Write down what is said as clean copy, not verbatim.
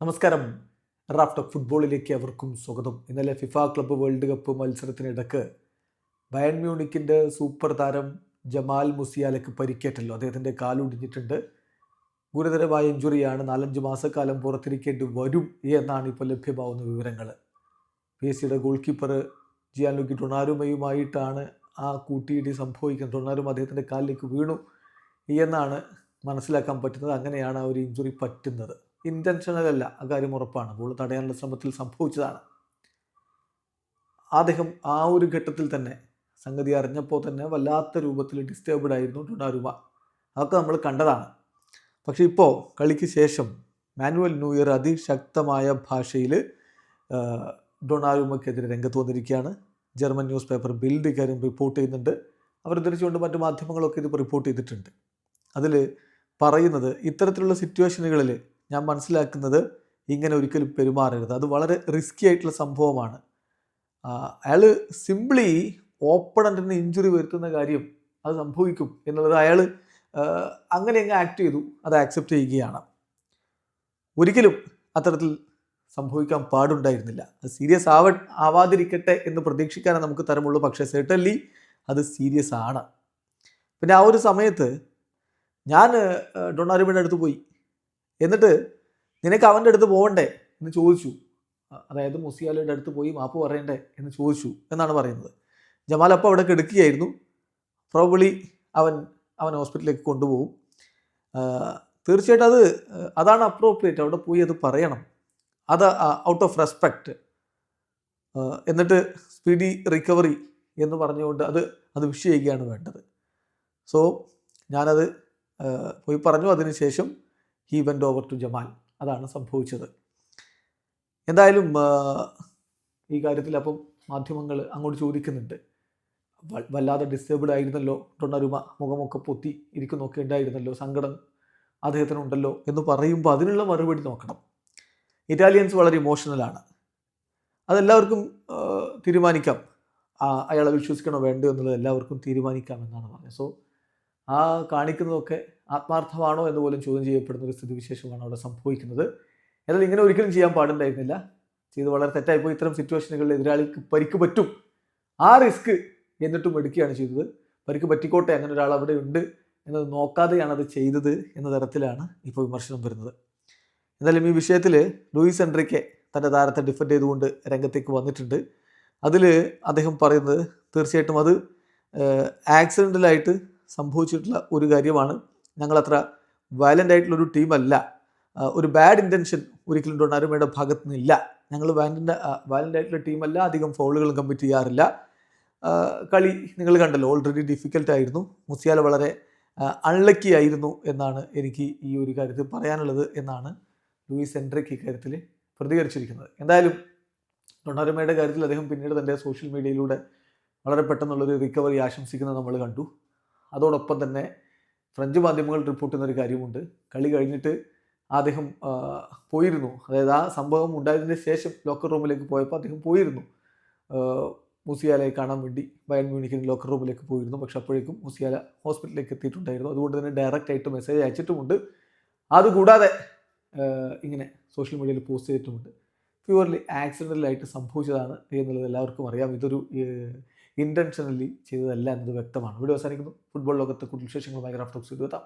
നമസ്കാരം. Raf talk ഫുട്ബോളിലേക്ക് അവർക്കും സ്വാഗതം. ഇന്നലെ ഫിഫ ക്ലബ്ബ് വേൾഡ് കപ്പ് മത്സരത്തിനിടക്ക് ബയൺ മ്യൂണിക്കിൻ്റെ സൂപ്പർ താരം ജമാൽ മുസിയാലയ്ക്ക് പരിക്കേറ്റല്ലോ. അദ്ദേഹത്തിൻ്റെ കാലൊടിഞ്ഞിട്ടുണ്ട്. ഗുരുതരമായ ഇഞ്ചുറിയാണ്. 4-5 മാസക്കാലം പുറത്തിരിക്കേണ്ടി വരും എന്നാണ് ഇപ്പോൾ ലഭ്യമാവുന്ന വിവരങ്ങൾ. PSG ഗോൾ കീപ്പർ ജിയാൻലുക്കി ഡൊണാരുമയുമായിട്ടാണ് ആ കൂട്ടിയിടി സംഭവിക്കുന്നത്. ഡൊണാരുമ അദ്ദേഹത്തിൻ്റെ കാലിലേക്ക് വീണു എന്നാണ് മനസ്സിലാക്കാൻ പറ്റുന്നത്. അങ്ങനെയാണ് ആ ഒരു ഇഞ്ചുറി പറ്റുന്നത്. ഇൻറ്റൻഷണൽ അല്ല, അക്കാര്യം ഉറപ്പാണ്. ബോൾ തടയാനുള്ള ശ്രമത്തിൽ സംഭവിച്ചതാണ്. അദ്ദേഹം ആ ഒരു ഘട്ടത്തിൽ തന്നെ സംഗതി അറിഞ്ഞപ്പോൾ തന്നെ വല്ലാത്ത രൂപത്തിൽ ഡിസ്റ്റർബ്ഡ് ആയിരുന്നു ഡൊണാരുമ. അതൊക്കെ നമ്മൾ കണ്ടതാണ്. പക്ഷേ ഇപ്പോൾ കളിക്ക് ശേഷം മാനുവൽ ന്യൂയർ അതിശക്തമായ ഭാഷയിൽ ഡൊണാരുമയ്ക്കെതിരെ രംഗത്ത് വന്നിരിക്കുകയാണ്. ജർമ്മൻ ന്യൂസ് പേപ്പർ ബിൽഡ് ഇക്കാര്യം റിപ്പോർട്ട് ചെയ്യുന്നുണ്ട്. അവർ ധരിച്ചുകൊണ്ട് മറ്റു മാധ്യമങ്ങളൊക്കെ ഇത് റിപ്പോർട്ട് ചെയ്തിട്ടുണ്ട്. അതിൽ പറയുന്നത്, ഇത്തരത്തിലുള്ള സിറ്റുവേഷനുകളിൽ ഞാൻ മനസ്സിലാക്കുന്നത് ഇങ്ങനെ ഒരിക്കലും പെരുമാറരുത്. അത് വളരെ റിസ്കി ആയിട്ടുള്ള സംഭവമാണ്. അയാൾ സിംപ്ലി ഓപ്പണൻറ്റിന് ഇഞ്ചുറി വരുത്തുന്ന കാര്യം അത് സംഭവിക്കും എന്നുള്ളത് അയാൾ അങ്ങനെ അങ്ങ് ആക്ട് ചെയ്തു. അത് ആക്സെപ്റ്റ് ചെയ്യുകയാണ്. ഒരിക്കലും അത്തരത്തിൽ സംഭവിക്കാൻ പാടുണ്ടായിരുന്നില്ല. അത് സീരിയസ് ആവാതിരിക്കട്ടെ എന്ന് പ്രതീക്ഷിക്കാനേ നമുക്ക് തരമുള്ളൂ. പക്ഷേ സെർട്ടൻലി അത് സീരിയസ് ആണ്. പിന്നെ ആ ഒരു സമയത്ത് ഞാൻ ഡൊണാരുമയുടെ അടുത്ത് പോയി. എന്നിട്ട് നിനക്ക് അവൻ്റെ അടുത്ത് പോകണ്ടേ എന്ന് ചോദിച്ചു. അതായത് മുസിയാലയുടെ അടുത്ത് പോയി മാപ്പ് പറയണ്ടേ എന്ന് ചോദിച്ചു എന്നാണ് പറയുന്നത്. ജമാൽ അപ്പോൾ അവിടെ കിടക്കുകയായിരുന്നു. പ്രോബബ്ലി അവൻ ഹോസ്പിറ്റലിലേക്ക് കൊണ്ടുപോകും. തീർച്ചയായിട്ടും അതാണ് അപ്രോപ്രിയേറ്റ്. അവിടെ പോയി അത് പറയണം. അത് ഔട്ട് ഓഫ് റെസ്പെക്റ്റ്. എന്നിട്ട് സ്പീഡി റിക്കവറി എന്ന് പറഞ്ഞുകൊണ്ട് അത് വിഷ് ചെയ്യുകയാണ് വേണ്ടത്. സോ ഞാനത് പോയി പറഞ്ഞു. അതിനുശേഷം he went over to Jamal. അതാണ് സംഭവിച്ചത്. എന്തായാലും ഈ കാര്യത്തിൽ അപ്പം മാധ്യമങ്ങൾ അങ്ങോട്ട് ചോദിക്കുന്നുണ്ട്, വല്ലാതെ ഡിസ്റ്റർബ്ഡ് ആയിരുന്നല്ലോ ഡൊണാരുമ, മുഖമൊക്കെ പൊത്തി ഇരിക്കുന്നൊക്കെ ഉണ്ടായിരുന്നല്ലോ, സങ്കടം അദ്ദേഹത്തിനുണ്ടല്ലോ എന്ന് പറയുമ്പോൾ അതിനുള്ള മറുപടി നോക്കണം. ഇറ്റാലിയൻസ് വളരെ ഇമോഷണലാണ്. അതെല്ലാവർക്കും തീരുമാനിക്കാം. അയാളെ വിശ്വസിക്കണോ വേണ്ടോ എന്നുള്ളത് എല്ലാവർക്കും തീരുമാനിക്കാം എന്നാണ് പറഞ്ഞത്. സോ ആ കാണിക്കുന്നതൊക്കെ ആത്മാർത്ഥമാണോ എന്ന് പോലും ചോദ്യം ചെയ്യപ്പെടുന്ന ഒരു സ്ഥിതിവിശേഷമാണ് അവിടെ സംഭവിക്കുന്നത്. എന്നാൽ ഇങ്ങനെ ഒരിക്കലും ചെയ്യാൻ പാടുണ്ടായിരുന്നില്ല. ചെയ്ത് വളരെ തെറ്റായിപ്പോയി. ഇത്തരം സിറ്റുവേഷനുകളിൽ എതിരാളിക്ക് പരിക്ക് പറ്റും, ആ റിസ്ക് എന്നിട്ടും എടുക്കുകയാണ് ചെയ്തത്. പരിക്ക് പറ്റിക്കോട്ടെ, അങ്ങനെ ഒരാൾ അവിടെ ഉണ്ട് എന്നത് നോക്കാതെയാണ് അത് ചെയ്തത് എന്ന തരത്തിലാണ് ഇപ്പോൾ വിമർശനം വരുന്നത്. എന്നാലും ഈ വിഷയത്തിൽ ലൂയിസ് എൻറിക്കെ തൻ്റെ താരത്തെ ഡിഫെൻഡ് ചെയ്തുകൊണ്ട് രംഗത്തേക്ക് വന്നിട്ടുണ്ട്. അതിൽ അദ്ദേഹം പറയുന്നത് തീർച്ചയായിട്ടും അത് ആക്സിഡൻ്റലായിട്ട് സംഭവിച്ചിട്ടുള്ള ഒരു കാര്യമാണ്. ഞങ്ങളത്ര വയലൻ്റ് ആയിട്ടുള്ളൊരു ടീമല്ല. ഒരു ബാഡ് ഇൻറ്റൻഷൻ ഒരിക്കലും ഡൊണാരുമയുടെ ഭാഗത്തു നിന്നില്ല. ഞങ്ങൾ വയലൻ്റ് ആയിട്ടുള്ള ടീമല്ല. അധികം ഫൗളുകളും കമ്മിറ്റ് ചെയ്യാറില്ല. കളി നിങ്ങൾ കണ്ടല്ലോ, ഓൾറെഡി ഡിഫിക്കൽട്ടായിരുന്നു. മുസിയാല വളരെ അൺലക്കി ആയിരുന്നു എന്നാണ് എനിക്ക് ഈ ഒരു കാര്യത്തിൽ പറയാനുള്ളത് എന്നാണ് ലൂയിസ് എൻറിക്ക് ഇക്കാര്യത്തിൽ പ്രതികരിച്ചിരിക്കുന്നത്. എന്തായാലും ഡൊണാരുമയുടെ കാര്യത്തിൽ അദ്ദേഹം പിന്നീട് തൻ്റെ സോഷ്യൽ മീഡിയയിലൂടെ വളരെ പെട്ടെന്നുള്ളൊരു റിക്കവറി ആശംസിക്കുന്നത് നമ്മൾ കണ്ടു. അതോടൊപ്പം തന്നെ ഫ്രഞ്ച് മാധ്യമങ്ങൾ റിപ്പോർട്ട് ചെയ്യുന്നൊരു കാര്യമുണ്ട്. കളി കഴിഞ്ഞിട്ട് അദ്ദേഹം പോയിരുന്നു. അതായത് ആ സംഭവം ഉണ്ടായതിന് ശേഷം ലോക്കർ റൂമിലേക്ക് പോയപ്പോൾ അദ്ദേഹം പോയിരുന്നു മുസിയാലയെ കാണാൻ വേണ്ടി. ബയൺ മ്യൂണിക്കിന് ലോക്കർ റൂമിലേക്ക് പോയിരുന്നു. പക്ഷെ അപ്പോഴേക്കും മുസിയാല ഹോസ്പിറ്റലിലേക്ക് എത്തിയിട്ടുണ്ടായിരുന്നു. അതുകൊണ്ട് തന്നെ ഡയറക്റ്റ് ആയിട്ട് മെസ്സേജ് അയച്ചിട്ടുമുണ്ട്. അതുകൂടാതെ ഇങ്ങനെ സോഷ്യൽ മീഡിയയിൽ പോസ്റ്റ് ചെയ്തിട്ടുമുണ്ട്. പ്യുവർലി ആക്സിഡൻ്റലായിട്ട് സംഭവിച്ചതാണ് എന്നുള്ളത് എല്ലാവർക്കും അറിയാം. ഇതൊരു ഇൻറ്റൻഷനലി ചെയ്തതല്ല എന്നത് വ്യക്തമാണ്. വീഡിയോ അവസാനിക്കുന്നു. ഫുട്ബോൾ ലോകത്തെ കൂടുതൽ വിശേഷങ്ങളുമായി റാഫ് ടോക്സ് എത്താം.